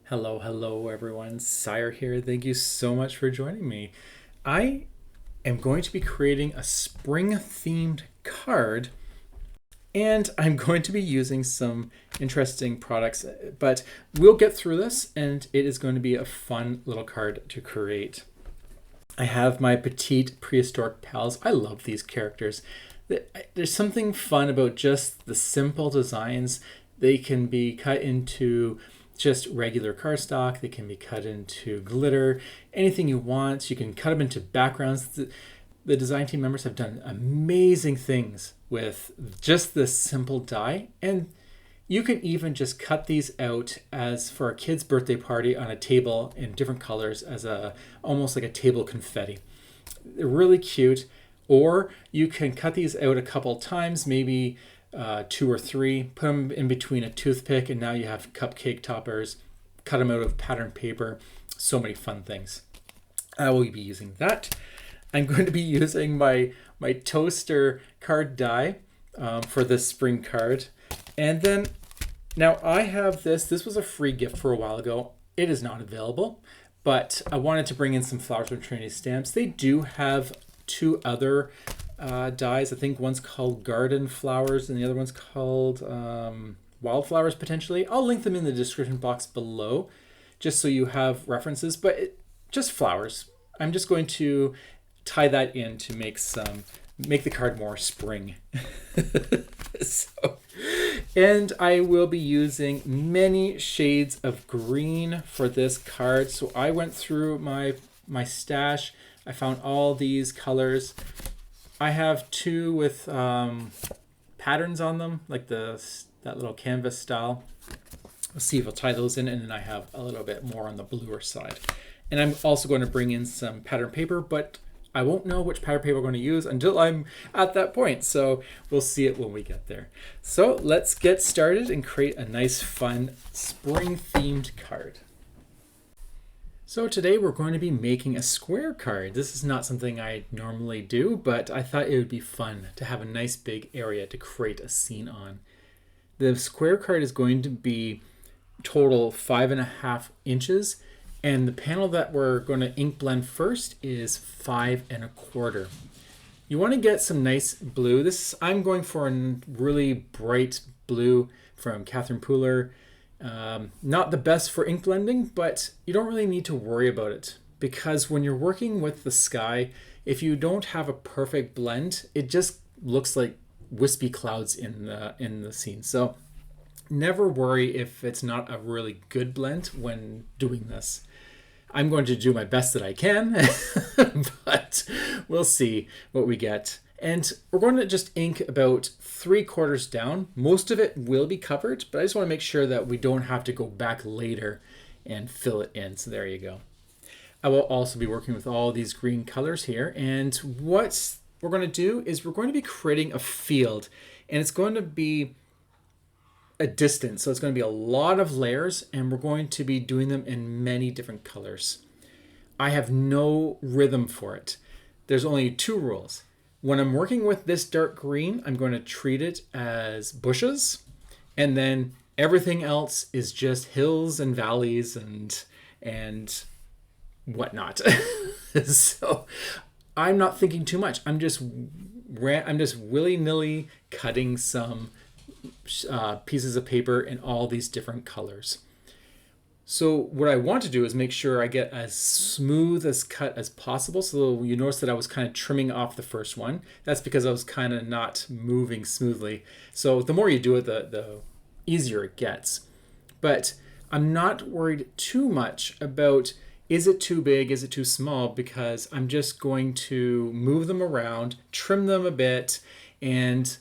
Hello everyone. Sire here. Thank you so much for joining me. I am going to be creating a spring themed card and I'm going to be using some interesting products, but we'll get through this and it is going to be a fun little card to create. I have my petite prehistoric pals. I love these characters. There's something fun about just the simple designs. They can be cut into just regular cardstock. They can be cut into glitter, anything you want. You can cut them into backgrounds. The design team members have done amazing things with just this simple die. And you can even just cut these out as for a kid's birthday party on a table in different colors as almost like a table confetti. They're really cute. Or you can cut these out a couple times, maybe two or three, put them in between a toothpick, and now you have cupcake toppers. Cut them out of pattern paper. So many fun things. I will be using that. I'm going to be using my toaster card die for this spring card. And then now I have this. This was a free gift for a while ago. It is not available, but I wanted to bring in some Flowers from Trinity stamps. They do have two other dies. I think one's called Garden Flowers and the other one's called Wildflowers potentially. I'll link them in the description box below just so you have references, but just flowers. I'm just going to tie that in to make the card more spring. And I will be using many shades of green for this card. So I went through my stash. I found all these colors. I have two with patterns on them, like that little canvas style. Let's see if I'll tie those in, and then I have a little bit more on the bluer side. And I'm also going to bring in some pattern paper, but I won't know which pattern paper I'm going to use until I'm at that point. So we'll see it when we get there. So let's get started and create a nice, fun, spring-themed card. So today we're going to be making a square card. This is not something I normally do, but I thought it would be fun to have a nice big area to create a scene on. The square card is going to be total 5.5 inches. And the panel that we're going to ink blend first is 5.25. You want to get some nice blue. I'm going for a really bright blue from Catherine Pooler. Not the best for ink blending, but you don't really need to worry about it because when you're working with the sky, if you don't have a perfect blend, it just looks like wispy clouds in the scene. So never worry if it's not a really good blend when doing this. I'm going to do my best that I can, but we'll see what we get. And we're going to just ink about 3/4 down. Most of it will be covered, but I just want to make sure that we don't have to go back later and fill it in. So there you go. I will also be working with all these green colors here. And what we're going to do is we're going to be creating a field, and it's going to be a distance. So it's going to be a lot of layers, and we're going to be doing them in many different colors. I have no rhythm for it. There's only two rules. When I'm working with this dark green, I'm going to treat it as bushes, and then everything else is just hills and valleys and whatnot. So I'm not thinking too much. I'm just willy-nilly cutting some pieces of paper in all these different colors. So what I want to do is make sure I get as smooth as cut as possible. So you notice that I was kind of trimming off the first one. That's because I was kind of not moving smoothly. So the more you do it, the easier it gets. But I'm not worried too much about is it too big, is it too small, because I'm just going to move them around, trim them a bit, and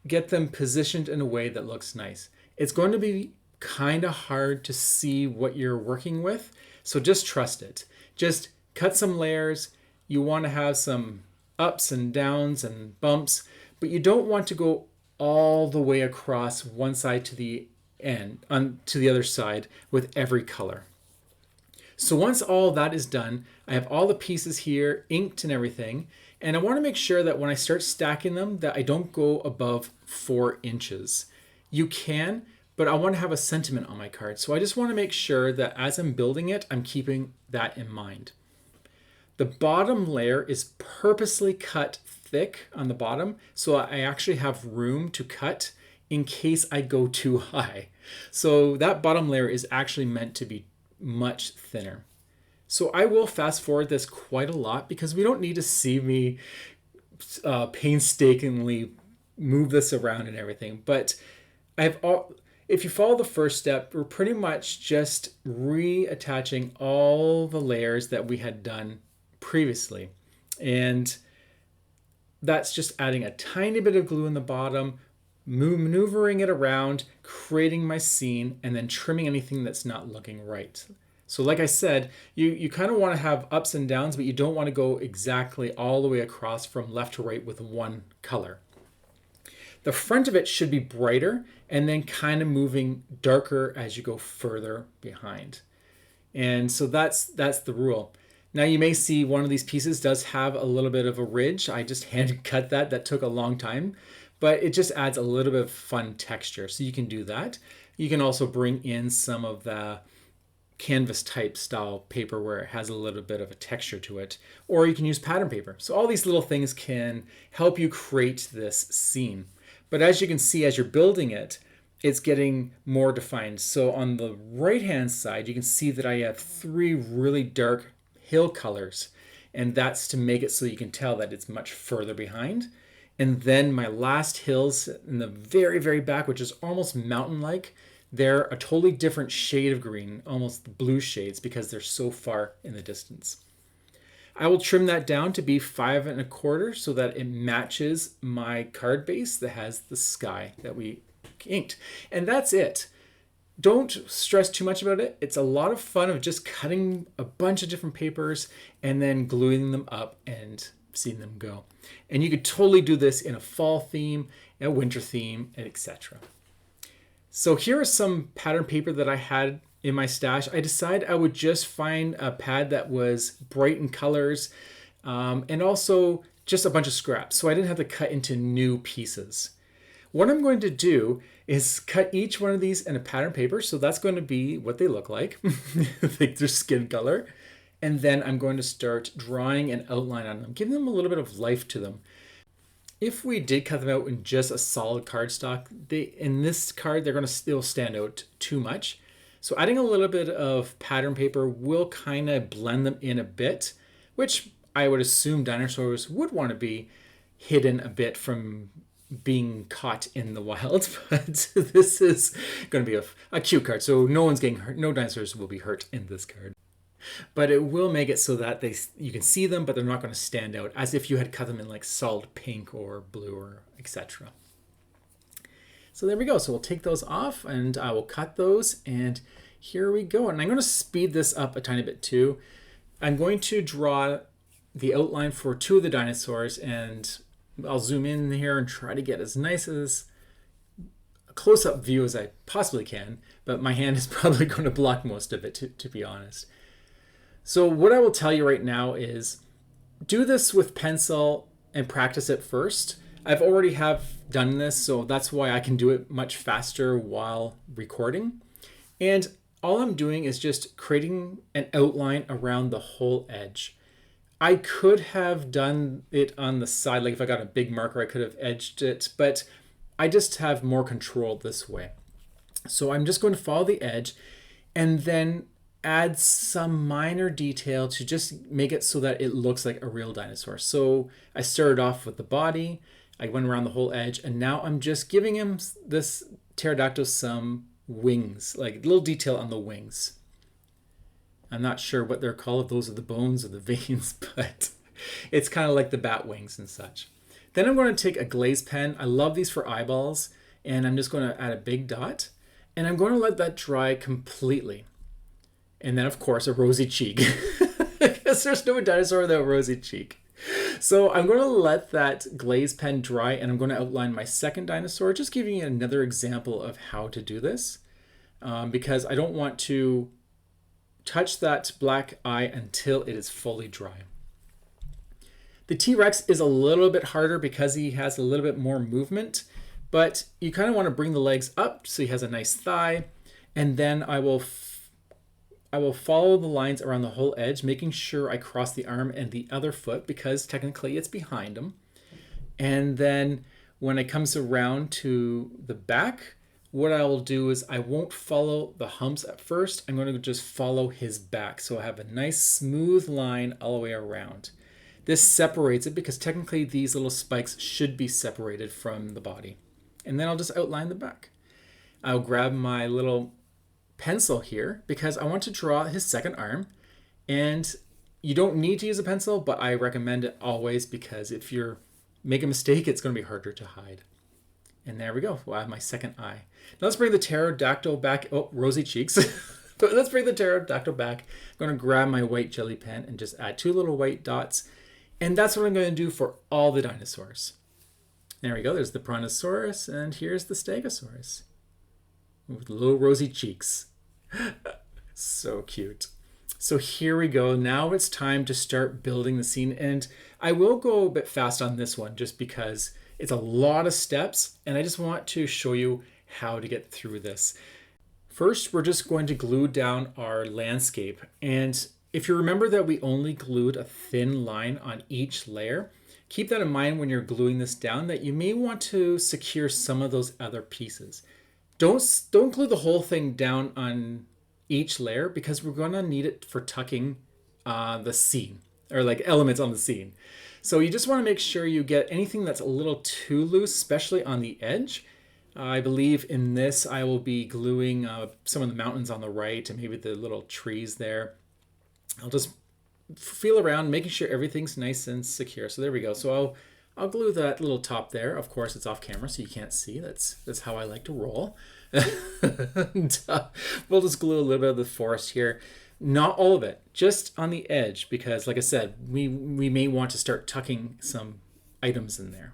get them positioned in a way that looks nice. It's going to be kind of hard to see what you're working with, so just trust it. Just cut some layers. You want to have some ups and downs and bumps, but you don't want to go all the way across one side to the end, to the other side with every color. So once all that is done, I have all the pieces here inked and everything, and I want to make sure that when I start stacking them that I don't go above 4 inches. You can, but I want to have a sentiment on my card. So I just want to make sure that as I'm building it, I'm keeping that in mind. The bottom layer is purposely cut thick on the bottom, so I actually have room to cut in case I go too high. So that bottom layer is actually meant to be much thinner. So I will fast forward this quite a lot because we don't need to see me painstakingly move this around and everything. But if you follow the first step, we're pretty much just reattaching all the layers that we had done previously. And that's just adding a tiny bit of glue in the bottom, maneuvering it around, creating my scene, and then trimming anything that's not looking right. So like I said, you kind of want to have ups and downs, but you don't want to go exactly all the way across from left to right with one color. The front of it should be brighter and then kind of moving darker as you go further behind. And so that's the rule. Now you may see one of these pieces does have a little bit of a ridge. I just hand cut that. That took a long time, but it just adds a little bit of fun texture. So you can do that. You can also bring in some of the canvas type style paper where it has a little bit of a texture to it, or you can use pattern paper. So all these little things can help you create this scene. But as you can see, as you're building it, it's getting more defined. So on the right hand side, you can see that I have 3 really dark hill colors, and that's to make it so you can tell that it's much further behind. And then my last hills in the very, very back, which is almost mountain-like, they're a totally different shade of green, almost blue shades, because they're so far in the distance. I will trim that down to be 5 1/4 so that it matches my card base that has the sky that we inked. And that's it. Don't stress too much about it. It's a lot of fun of just cutting a bunch of different papers and then gluing them up and seeing them go. And you could totally do this in a fall theme, a winter theme, etc. So here are some pattern paper that I had in my stash. I decided I would just find a pad that was bright in colors and also just a bunch of scraps. So I didn't have to cut into new pieces. What I'm going to do is cut each one of these in a pattern paper. So that's going to be what they look like, like their skin color. And then I'm going to start drawing an outline on them, giving them a little bit of life to them. If we did cut them out in just a solid cardstock, in this card, they're going to still stand out too much. So adding a little bit of pattern paper will kind of blend them in a bit, which I would assume dinosaurs would want to be hidden a bit from being caught in the wild. But this is going to be a cute card, so no one's getting hurt. No dinosaurs will be hurt in this card. But it will make it so that you can see them, but they're not going to stand out as if you had cut them in like solid pink or blue or etc. So there we go. So we'll take those off and I will cut those, and here we go. And I'm going to speed this up a tiny bit too. I'm going to draw the outline for 2 of the dinosaurs, and I'll zoom in here and try to get as nice as a close-up view as I possibly can, but my hand is probably going to block most of it, to be honest. So what I will tell you right now is do this with pencil and practice it first. I've already have done this, so that's why I can do it much faster while recording. And all I'm doing is just creating an outline around the whole edge. I could have done it on the side, like if I got a big marker, I could have edged it, but I just have more control this way. So I'm just going to follow the edge and then add some minor detail to just make it so that it looks like a real dinosaur. So I started off with the body, I went around the whole edge, and now I'm just giving him, this pterodactyl, some wings, like a little detail on the wings. I'm not sure what they're called, if those are the bones or the veins, but it's kind of like the bat wings and such. Then I'm going to take a glaze pen. I love these for eyeballs, and I'm just going to add a big dot, and I'm going to let that dry completely. And then, of course, a rosy cheek, because there's no dinosaur without a rosy cheek. So I'm going to let that glaze pen dry, and I'm going to outline my second dinosaur, just giving you another example of how to do this, because I don't want to touch that black eye until it is fully dry. The T-Rex is a little bit harder because he has a little bit more movement, But you kind of want to bring the legs up so he has a nice thigh. And then I will follow the lines around the whole edge, making sure I cross the arm and the other foot because technically it's behind him. And then when it comes around to the back, what I will do is I won't follow the humps at first. I'm going to just follow his back. So I have a nice smooth line all the way around. This separates it because technically these little spikes should be separated from the body. And then I'll just outline the back. I'll grab my little pencil here because I want to draw his second arm. And you don't need to use a pencil, but I recommend it always because if you make a mistake, it's going to be harder to hide. And there we go. Well, I have my second eye. Now let's bring the pterodactyl back. Oh, rosy cheeks. But let's bring the pterodactyl back. I'm going to grab my white jelly pen and just add 2 little white dots. And that's what I'm going to do for all the dinosaurs. There we go. There's the Brontosaurus, and here's the Stegosaurus with little rosy cheeks. So cute. So here we go. Now it's time to start building the scene. And I will go a bit fast on this one just because it's a lot of steps, and I just want to show you how to get through this. First, we're just going to glue down our landscape. And if you remember that we only glued a thin line on each layer, keep that in mind when you're gluing this down, that you may want to secure some of those other pieces. Don't glue the whole thing down on each layer because we're going to need it for tucking the scene, or like elements on the scene. So you just want to make sure you get anything that's a little too loose, especially on the edge. I believe in this I will be gluing some of the mountains on the right and maybe the little trees there. I'll just feel around, making sure everything's nice and secure. So there we go. So I'll glue that little top there. Of course, it's off camera, so you can't see. That's how I like to roll. And, we'll just glue a little bit of the forest here. Not all of it, just on the edge, because like I said, we may want to start tucking some items in there.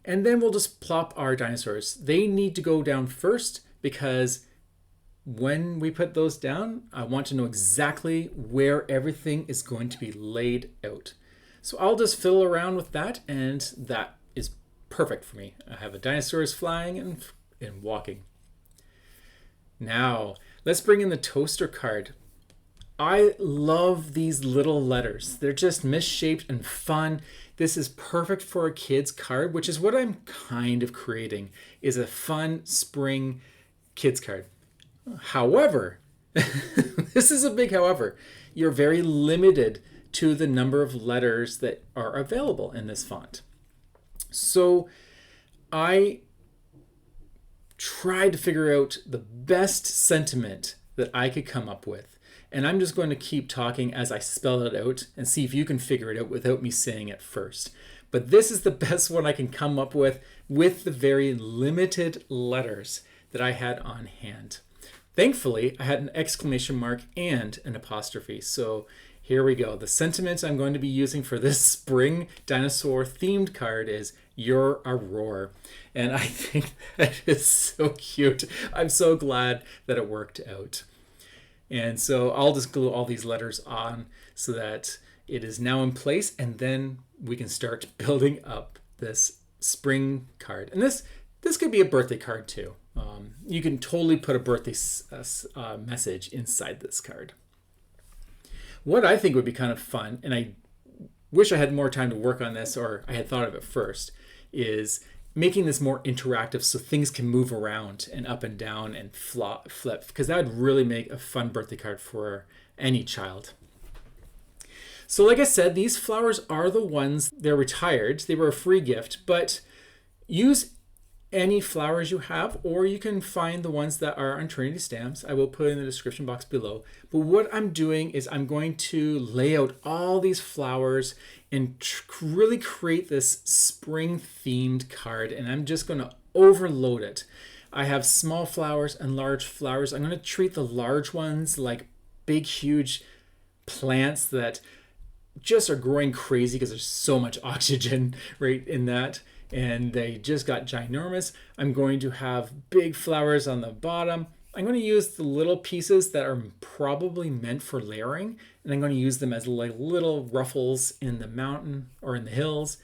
And then we'll just plop our dinosaurs. They need to go down first because when we put those down, I want to know exactly where everything is going to be laid out. So I'll just fiddle around with that, and that is perfect for me. I have a dinosaurs flying and walking. Now, let's bring in the toaster card. I love these little letters. They're just misshaped and fun. This is perfect for a kid's card, which is what I'm kind of creating, is a fun spring kids card. However, this is a big however. You're very limited to the number of letters that are available in this font. So I tried to figure out the best sentiment that I could come up with. And I'm just going to keep talking as I spell it out and see if you can figure it out without me saying it first. But this is the best one I can come up with the very limited letters that I had on hand. Thankfully, I had an exclamation mark and an apostrophe. So here we go. The sentiment I'm going to be using for this spring dinosaur themed card is "You're a roar." And I think that is so cute. I'm so glad that it worked out. And so I'll just glue all these letters on so that it is now in place, and then we can start building up this spring card. And this could be a birthday card too. You can totally put a birthday message inside this card. What I think would be kind of fun, and I wish I had more time to work on this, or I had thought of it first, is making this more interactive so things can move around and up and down and flip, because that would really make a fun birthday card for any child. So like I said, these flowers are the ones, they're retired. They were a free gift, but use any flowers you have, or you can find the ones that are on Trinity stamps. I will put in the description box below. But what I'm doing is I'm going to lay out all these flowers and really create this spring themed card, and I'm just going to overload it. I have small flowers and large flowers. I'm going to treat the large ones like big, huge plants that just are growing crazy because there's so much oxygen right in that. And they just got ginormous. I'm going to have big flowers on the bottom. I'm going to use the little pieces that are probably meant for layering, and I'm going to use them as like little ruffles in the mountain or in the hills.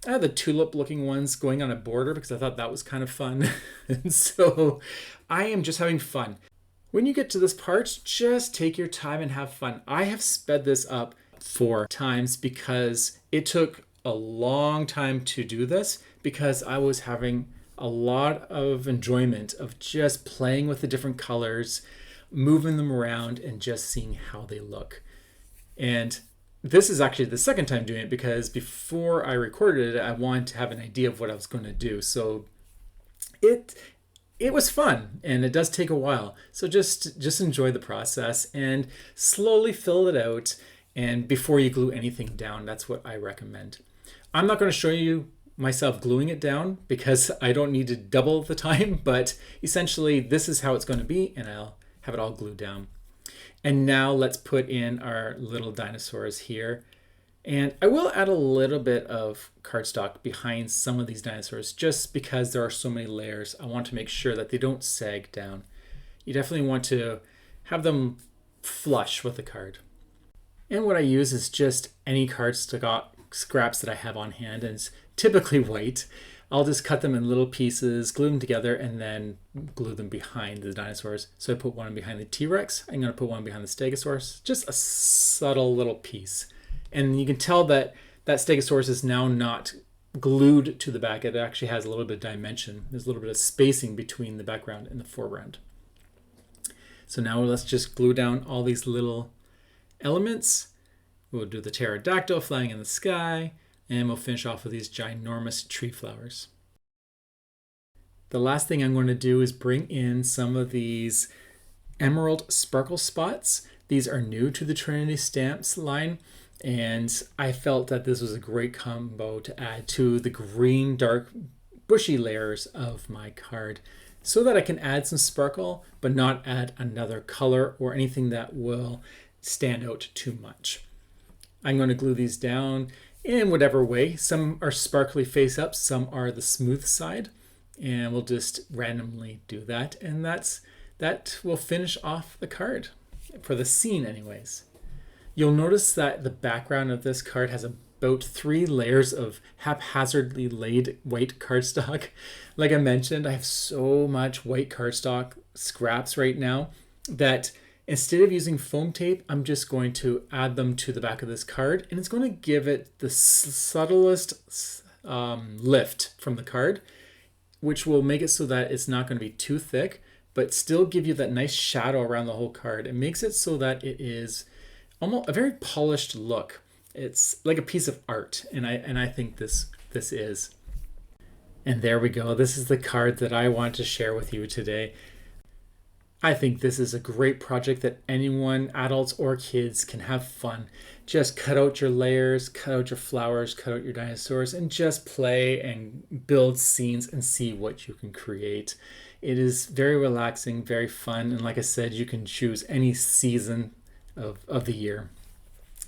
I had the tulip looking ones going on a border because I thought that was kind of fun. And so I am just having fun. When you get to this part, just take your time and have fun. I have sped this up 4 times because it took a long time to do this because I was having a lot of enjoyment of just playing with the different colors, moving them around, and just seeing how they look. And this is actually the second time doing it because before I recorded it, I wanted to have an idea of what I was going to do. So it was fun, and it does take a while. So just enjoy the process and slowly fill it out. And before you glue anything down, that's what I recommend. I'm not going to show you myself gluing it down because I don't need to double the time, but essentially this is how it's going to be, and I'll have it all glued down. And now let's put in our little dinosaurs here. And I will add a little bit of cardstock behind some of these dinosaurs just because there are so many layers. I want to make sure that they don't sag down. You definitely want to have them flush with the card. And what I use is just any cardstock scraps that I have on hand, and it's typically white. I'll just cut them in little pieces, glue them together, and then glue them behind the dinosaurs. So I put one behind the T-Rex. I'm going to put one behind the Stegosaurus. Just a subtle little piece. And you can tell that that Stegosaurus is now not glued to the back. It actually has a little bit of dimension. There's a little bit of spacing between the background and the foreground. So now let's just glue down all these little elements. We'll do the pterodactyl flying in the sky, and we'll finish off with these ginormous tree flowers. The last thing I'm going to do is bring in some of these emerald sparkle spots. These are new to the Trinity stamps line, and I felt that this was a great combo to add to the green, dark, bushy layers of my card so that I can add some sparkle, but not add another color or anything that will stand out too much. I'm going to glue these down in whatever way. Some are sparkly face up, some are the smooth side, and we'll just randomly do that. And that will finish off the card for the scene anyways. You'll notice that the background of this card has about 3 layers of haphazardly laid white cardstock. Like I mentioned, I have so much white cardstock scraps right now that instead of using foam tape, I'm just going to add them to the back of this card, and it's going to give it the subtlest lift from the card, which will make it so that it's not going to be too thick, but still give you that nice shadow around the whole card. It makes it so that it is almost a very polished look. It's like a piece of art, and I think this is. And there we go. This is the card that I want to share with you today. I think this is a great project that anyone, adults or kids, can have fun. Just cut out your layers, cut out your flowers, cut out your dinosaurs, and just play and build scenes and see what you can create. It is very relaxing, very fun, and like I said, you can choose any season of the year.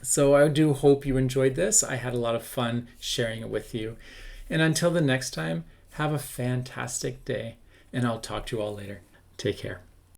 So I do hope you enjoyed this. I had a lot of fun sharing it with you. And until the next time, have a fantastic day, and I'll talk to you all later. Take care.